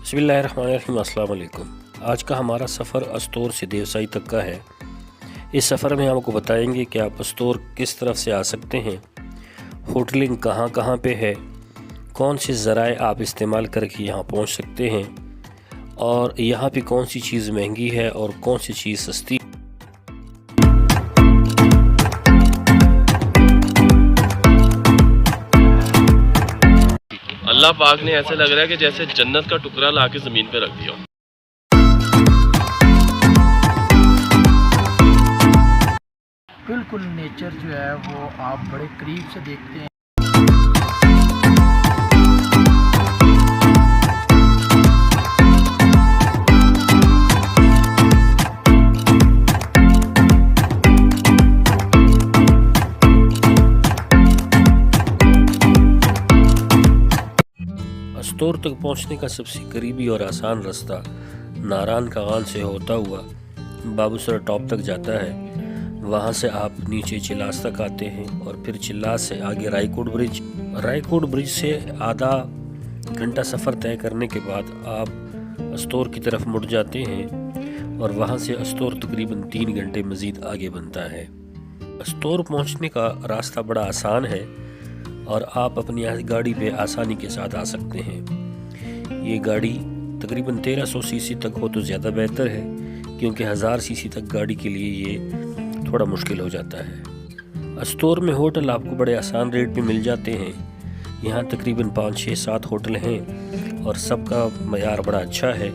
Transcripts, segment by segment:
बिस्मिल्लाहिर्रहमानिर्रहीम। अस्सलाम वालेकुम। आज का हमारा सफ़र अस्तोर से देवसाई तक का है। इस सफ़र में आपको बताएंगे कि आप अस्तोर किस तरफ से आ सकते हैं, होटलिंग कहाँ कहाँ पे है, कौन से ज़राए आप इस्तेमाल करके यहाँ पहुँच सकते हैं और यहाँ पे कौन सी चीज़ महंगी है और कौन सी चीज़ सस्ती। अल्लाह पाक ने ऐसे लग रहा है कि जैसे जन्नत का टुकड़ा लाके ज़मीन पे रख दिया। बिल्कुल नेचर जो है वो आप बड़े करीब से देखते हैं। अस्तोर तक पहुँचने का सबसे करीबी और आसान रास्ता नारान कागान से होता हुआ बाबूसर टॉप तक जाता है। वहाँ से आप नीचे चिल्लास तक आते हैं और फिर चिल्लास से आगे रायकोट ब्रिज से आधा घंटा सफ़र तय करने के बाद आप अस्तोर की तरफ मुड़ जाते हैं और वहाँ से अस्तोर तकरीबन 3 घंटे मज़ीद आगे बनता है। अस्तोर पहुँचने का रास्ता बड़ा आसान है और आप अपनी गाड़ी पे आसानी के साथ आ सकते हैं। ये गाड़ी तकरीबन 1300 सीसी तक हो तो ज़्यादा बेहतर है, क्योंकि 1000 सीसी तक गाड़ी के लिए ये थोड़ा मुश्किल हो जाता है। अस्तोर में होटल आपको बड़े आसान रेट पे मिल जाते हैं। यहाँ तकरीबन 5, 6, 7 होटल हैं और सबका मयार बड़ा अच्छा है,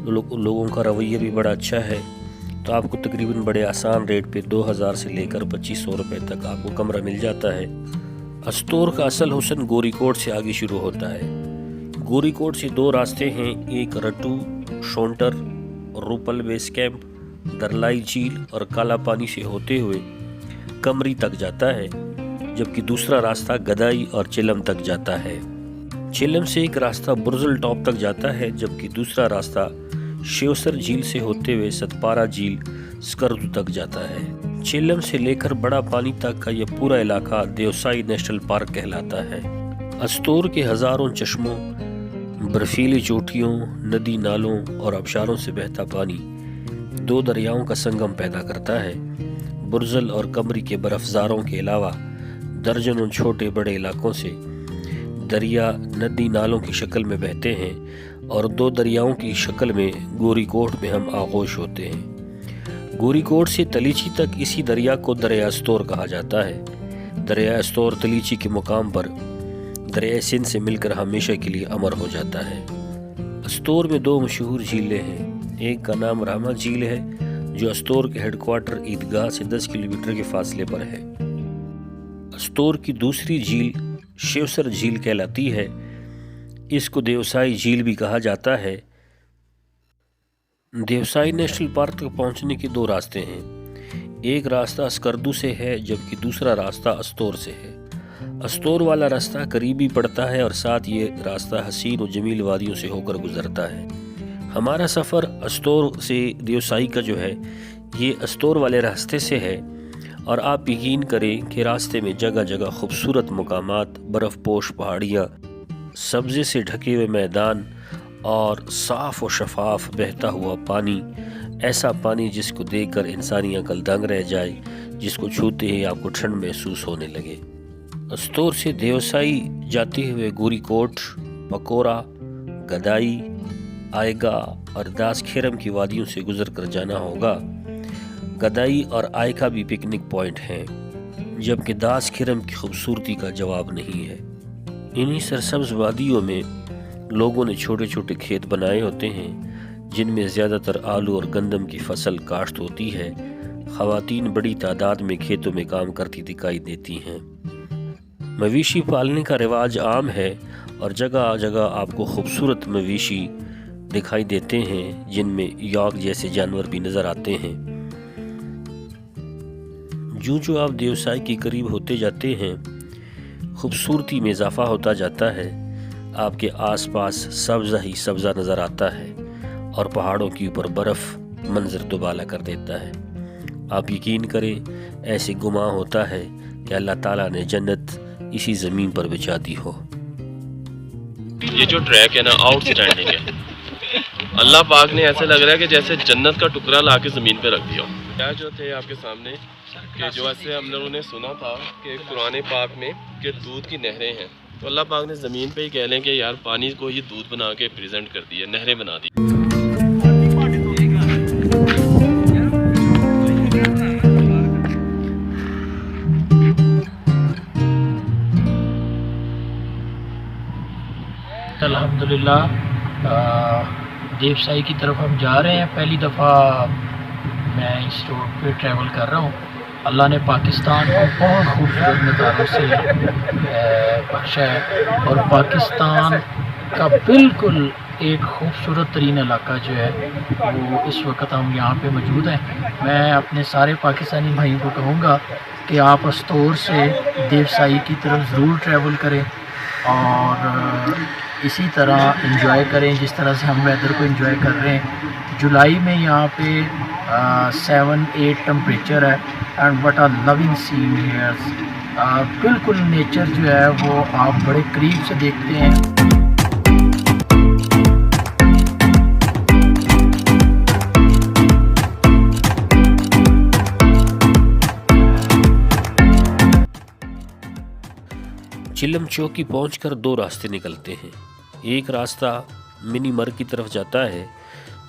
लोगों का रवैया भी बड़ा अच्छा है। तो आपको तकरीबन बड़े आसान रेट पे 2000 से लेकर 2500 रुपये तक आपको कमरा मिल जाता है। अस्तोर का असल हुस्न गोरीकोट से आगे शुरू होता है। गोरीकोट से 2 रास्ते हैं, एक रट्टू शोंटर रूपल बेस कैंप, दरलाई झील और काला पानी से होते हुए कमरी तक जाता है, जबकि दूसरा रास्ता गदाई और चिलम तक जाता है। चिलम से एक रास्ता बुर्जल टॉप तक जाता है, जबकि दूसरा रास्ता शेवसर झील से होते हुए सतपारा झील स्कर्दू तक जाता है। चिलम से लेकर बड़ा पानी तक का यह पूरा इलाका देवसाई नेशनल पार्क कहलाता है। अस्तोर के हजारों चश्मों, बर्फीली चोटियों, नदी नालों और आबशारों से बहता पानी 2 दरियाओं का संगम पैदा करता है। बुर्जल और कमरी के बर्फजारों के अलावा दर्जनों छोटे बड़े इलाकों से दरिया नदी नालों की शक्ल में बहते हैं और 2 दरियाओं की शक्ल में गोरीकोट में हम आगोश होते हैं। गोरीकोट से तलीची तक इसी दरिया को दरिया अस्तोर कहा जाता है। दरिया अस्तोर तलीची के मुकाम पर दरिया सिंध से मिलकर हमेशा के लिए अमर हो जाता है। अस्तोर में 2 मशहूर झीलें हैं। एक का नाम रामा झील है, जो अस्तोर के हेडक्वार्टर ईदगाह से 10 किलोमीटर के फासले पर है। अस्तोर की दूसरी झील शेवसर झील कहलाती है। इसको देवसाई झील भी कहा जाता है। देवसाई नेशनल पार्क तक पहुंचने के 2 रास्ते हैं। एक रास्ता स्कर्दू से है, जबकि दूसरा रास्ता अस्तोर से है। अस्तोर वाला रास्ता करीबी पड़ता है और साथ ये रास्ता हसीन और जमील वादियों से होकर गुजरता है। हमारा सफ़र अस्तोर से देवसाई का जो है ये अस्तोर वाले रास्ते से है और आप यकीन करें कि रास्ते में जगह जगह खूबसूरत मकामात, बर्फ़पोश पहाड़ियाँ, सब्ज़े से ढके हुए मैदान और साफ़ और शफाफ बहता हुआ पानी। ऐसा पानी जिसको देखकर इंसानी अकल दंग रह जाए, जिसको छूते ही आपको ठंड महसूस होने लगे। अस्तोर से देवसाई जाते हुए गोरीकोट, मकोरा, गदाई, आयगा और दास खेरम की वादियों से गुजर कर जाना होगा। गदाई और आयका भी पिकनिक पॉइंट हैं, जबकि दास खेरम की खूबसूरती का जवाब नहीं है। इन्हीं सरसब्ज वादियों में लोगों ने छोटे छोटे खेत बनाए होते हैं, जिनमें ज़्यादातर आलू और गंदम की फसल काश्त होती है। ख़वातीन बड़ी तादाद में खेतों में काम करती दिखाई देती हैं। मवेशी पालने का रिवाज आम है और जगह जगह आपको खूबसूरत मवेशी दिखाई देते हैं, जिनमें यॉक जैसे जानवर भी नज़र आते हैं। जो आप देवसाई के करीब होते जाते हैं, खूबसूरती में इजाफा होता जाता है। आपके आसपास सब्ज़ा ही सब्ज़ा नज़र आता है और पहाड़ों के ऊपर बर्फ़ मंजर दुबाला कर देता है। आप यकीन करें, ऐसे गुमां होता है कि अल्लाह ताला ने जन्नत इसी ज़मीन पर बिछा दी हो। ये जो ट्रैक है ना, आउटस्टैंडिंग है। اللہ پاک نے ایسے لگ رہا ہے کہ جیسے جنت کا ٹکڑا لا کے زمین پہ رکھ دیا. کیا جو تھے آپ کے سامنے کہ جو ایسے ہم لوگوں نے سنا تھا کہ قرآن پاک میں کہ دودھ کی نہریں ہیں، تو اللہ پاک نے زمین پہ ہی کہہ لیں کہ یار پانی کو یہ دودھ بنا کے پریزنٹ کر دیا، نہریں بنا دی. الحمدللہ دیوسائی کی طرف ہم جا رہے ہیں. پہلی دفعہ میں اس روڈ پہ ٹریول کر رہا ہوں. اللہ نے پاکستان کو بہت خوبصورت نظاروں سے بخشا ہے، اور پاکستان کا بالکل ایک خوبصورت ترین علاقہ جو ہے وہ اس وقت ہم یہاں پہ موجود ہیں. میں اپنے سارے پاکستانی بھائیوں کو کہوں گا کہ آپ استور سے دیوسائی کی طرف ضرور ٹریول کریں اور اسی طرح انجوائے کریں جس طرح سے ہم ویدر کو انجوائے کر رہے ہیں. جولائی میں یہاں پہ 7-8 ٹمپریچر ہے، and what are living scene here. بالکل نیچر جو ہے وہ آپ بڑے قریب سے دیکھتے ہیں. چلم چوکی پہنچ کر دو راستے نکلتے ہیں. ایک راستہ منی مر کی طرف جاتا ہے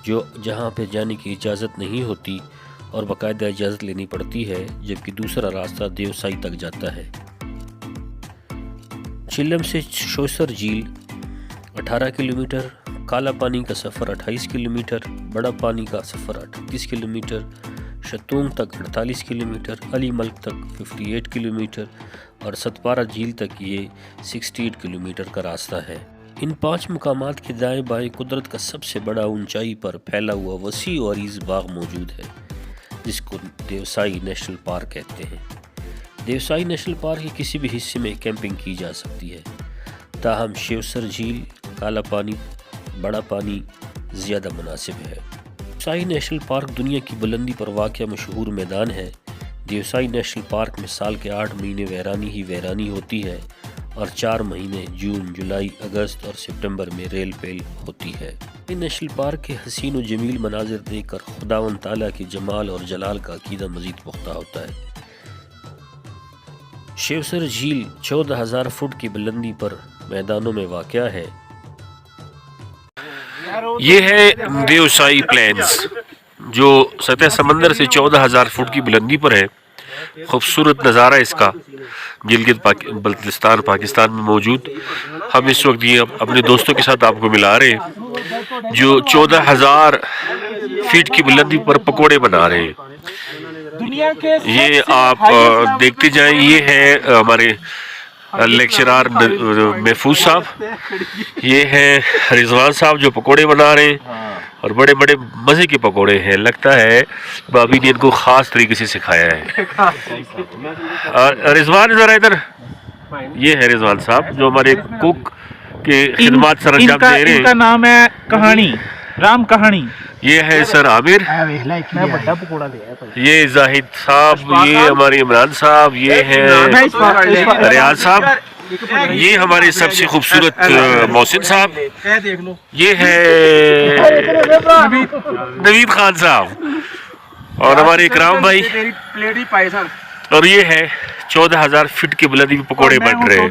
جو جہاں پہ جانے کی اجازت نہیں ہوتی اور باقاعدہ اجازت لینی پڑتی ہے، جبکہ دوسرا راستہ دیوسائی تک جاتا ہے. چلم سے شوسر جھیل 18 کلومیٹر، کالا پانی کا سفر 28 کلومیٹر، بڑا پانی کا سفر 38 کلومیٹر، شتونگ تک 48 کلومیٹر، علی ملک تک 58 کلومیٹر اور ستپارہ جھیل تک یہ 68 کلومیٹر کا راستہ ہے. ان 5 مقامات کے دائیں بائیں قدرت کا سب سے بڑا اونچائی پر پھیلا ہوا وسیع و عریض باغ موجود ہے جس کو دیوسائی نیشنل پارک کہتے ہیں. دیوسائی نیشنل پارک کے کسی بھی حصے میں کیمپنگ کی جا سکتی ہے، تاہم شیوسر جھیل، کالا پانی، بڑا پانی زیادہ مناسب ہے. دیوسائی نیشنل پارک دنیا کی بلندی پر واقع مشہور میدان ہے. دیوسائی نیشنل پارک میں سال کے 8 مہینے ویرانی ہی ویرانی ہوتی ہے اور 4 مہینے جون، جولائی، اگست اور سپٹمبر میں ریل پیل ہوتی ہے. نیشنل پارک کے حسین و جمیل مناظر دیکھ کر خداوند تعالیٰ کے جمال اور جلال کا عقیدہ مزید پختہ ہوتا ہے. شیوسر جھیل 14,000 فٹ کی بلندی پر میدانوں میں واقع ہے. یہ ہے دیوسائی پلینز جو سطح سمندر سے 14,000 فٹ کی بلندی پر ہے. خوبصورت نظارہ اس کا گلگت بلتستان پاکستان میں موجود. ہم اس وقت یہ اپنے دوستوں کے ساتھ آپ کو ملا رہے ہیں جو 14,000 فٹ کی بلندی پر پکوڑے بنا رہے ہیں. یہ آپ دیکھتے جائیں. یہ ہے ہمارے لیکچرار محفوظ صاحب، یہ ہے رضوان صاحب جو پکوڑے بنا رہے ہیں، اور بڑے بڑے مزے کے پکوڑے ہیں. لگتا ہے بابی نے ان کو خاص طریقے سے سکھایا ہے. اور رضوان ذرا ادھر، یہ ہے رضوان صاحب جو ہمارے کوک کے خدمات سر انجام دے رہے ہیں. ان کا نام ہے کہانی، رام کہانی. یہ ہے سر عامر، یہ زاہد صاحب، یہ ہمارے عمران صاحب، یہ ہے ریاض صاحب، یہ ہمارے سب سے خوبصورت محسن صاحب، یہ ہے نوید خان صاحب، اور ہمارے اکرام بھائی، اور یہ ہے 14,000 فٹ کی بلندی پہ پکوڑے بن رہے ہیں.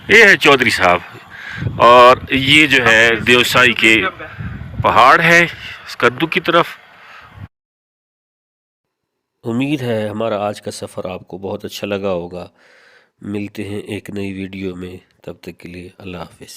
یہ ہے چودھری صاحب، اور یہ جو ہے دیوسائی کے پہاڑ ہے اسکردو کی طرف. امید ہے ہمارا آج کا سفر آپ کو بہت اچھا لگا ہوگا. ملتے ہیں ایک نئی ویڈیو میں، تب تک کے لیے اللہ حافظ.